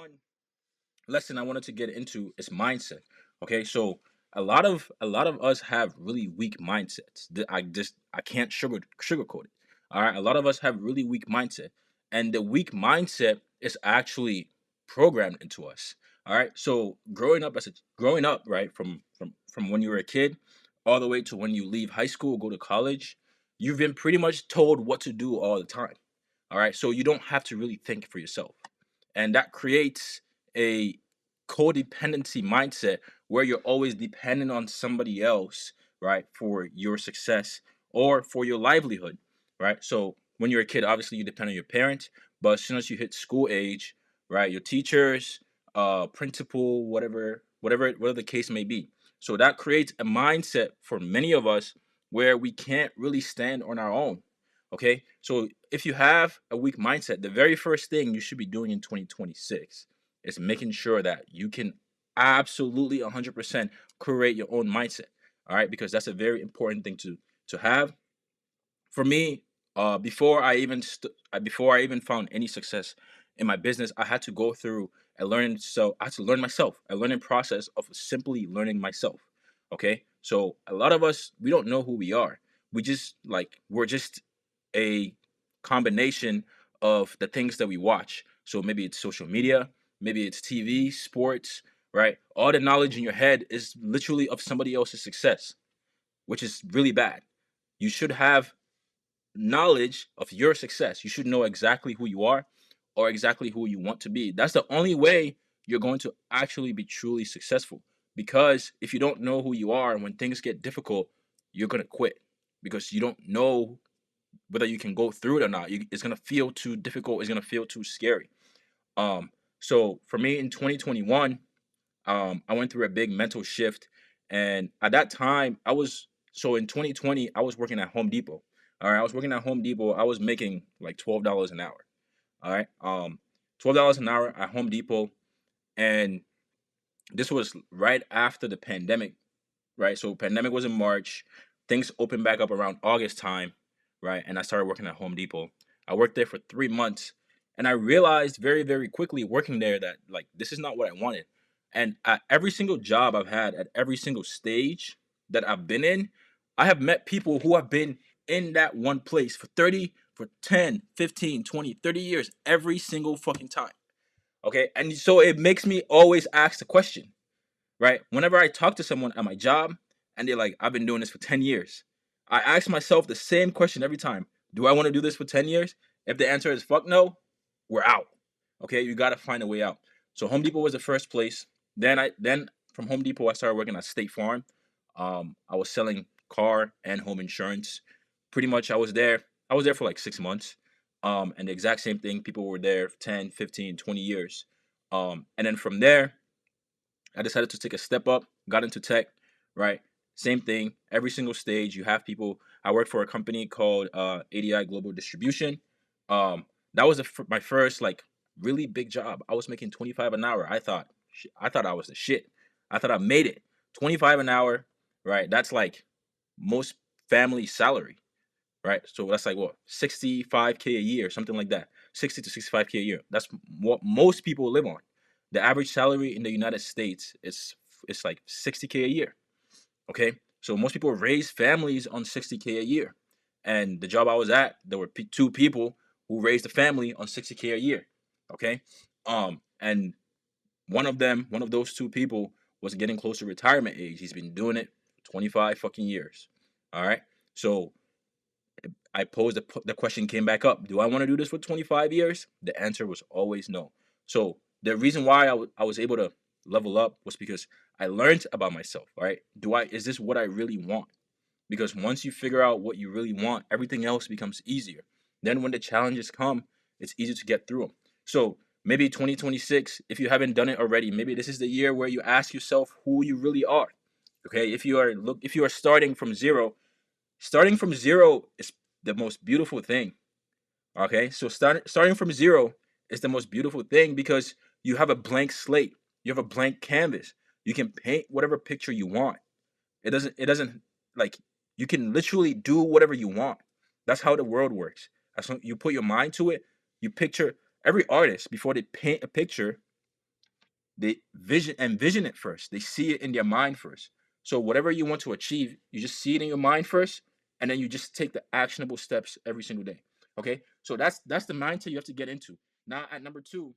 one lesson I wanted to get into is mindset. Okay, so a lot of us have really weak mindsets. I can't sugarcoat it. All right, a lot of us have really weak mindset, and the weak mindset is actually programmed into us. All right, so growing up, right, from when you were a kid, all the way to when you leave high school, go to college, you've been pretty much told what to do all the time. All right, so you don't have to really think for yourself, and that creates a codependency mindset where you're always dependent on somebody else, right, for your success or for your livelihood, right? So when you're a kid, obviously you depend on your parents, but as soon as you hit school age, right, your teachers, principal, whatever the case may be. So that creates a mindset for many of us where we can't really stand on our own. Okay, so if you have a weak mindset, the very first thing you should be doing in 2026 is making sure that you can absolutely 100% create your own mindset. All right, because that's a very important thing to have. For me, before I even found any success in my business, I had to go through a learning. So I had to learn myself, a learning process of simply learning myself. Okay, so a lot of us, we don't know who we are. We're just a combination of the things that we watch. So maybe it's social media, maybe it's TV, sports, right? All the knowledge in your head is literally of somebody else's success, which is really bad. You should have knowledge of your success. You should know exactly who you are or exactly who you want to be. That's the only way you're going to actually be truly successful. Because if you don't know who you are and when things get difficult, you're going to quit because you don't know whether you can go through it or not. It's going to feel too difficult. It's going to feel too scary. Um, so for me in 2021, I went through a big mental shift, and at that time, in 2020, I was working at Home Depot. All right, I was working at Home Depot. I was making like $12 an hour. All right, $12 an hour at Home Depot, and this was right after the pandemic. Right, so pandemic was in March. Things opened back up around August time. Right, and I started working at Home Depot. I worked there for 3 months, and I realized very, very quickly working there that like this is not what I wanted. And at every single job I've had, at every single stage that I've been in, I have met people who have been in that one place for 30, for 10, 15, 20, 30 years, every single fucking time. Okay. And so it makes me always ask the question, right? Whenever I talk to someone at my job and they're like, I've been doing this for 10 years, I ask myself the same question every time. Do I want to do this for 10 years? If the answer is fuck no, we're out. Okay, you gotta find a way out. So Home Depot was the first place. Then from Home Depot I started working at State Farm. I was selling car and home insurance. Pretty much I was there for like 6 months. And the exact same thing. People were there 10, 15, 20 years. And then from there, I decided to take a step up, got into tech, right? Same thing. Every single stage, you have people. I worked for a company called ADI Global Distribution. That was my first like really big job. I was making 25 an hour. I thought I was the shit. I thought I made it. 25 an hour, right? That's like most family salary, right? So that's like what 65K a year, something like that. 60 to 65K a year. That's what most people live on. The average salary in the United States is like 60K a year. Okay, so most people raise families on 60K a year, and the job I was at, there were two people who raised a family on 60K a year. Okay, and one of those two people was getting close to retirement age. He's been doing it for 25 fucking years. All right, so I posed the question came back up. Do I want to do this for 25 years? The answer was always no. So the reason why I was able to level up was because I learned about myself. All right. Is this what I really want? Because once you figure out what you really want, everything else becomes easier. Then when the challenges come, it's easy to get through them. So maybe 2026, if you haven't done it already, maybe this is the year where you ask yourself who you really are. Okay. If you are starting from zero is the most beautiful thing. Okay, so starting from zero is the most beautiful thing because you have a blank slate, you have a blank canvas. You can paint whatever picture you want. It doesn't like you can literally do whatever you want. That's how the world works. As long you put your mind to it, you picture every artist before they paint a picture. They vision it first. They see it in their mind first. So whatever you want to achieve, you just see it in your mind first, and then you just take the actionable steps every single day. Okay, so that's the mindset you have to get into. Now at number two,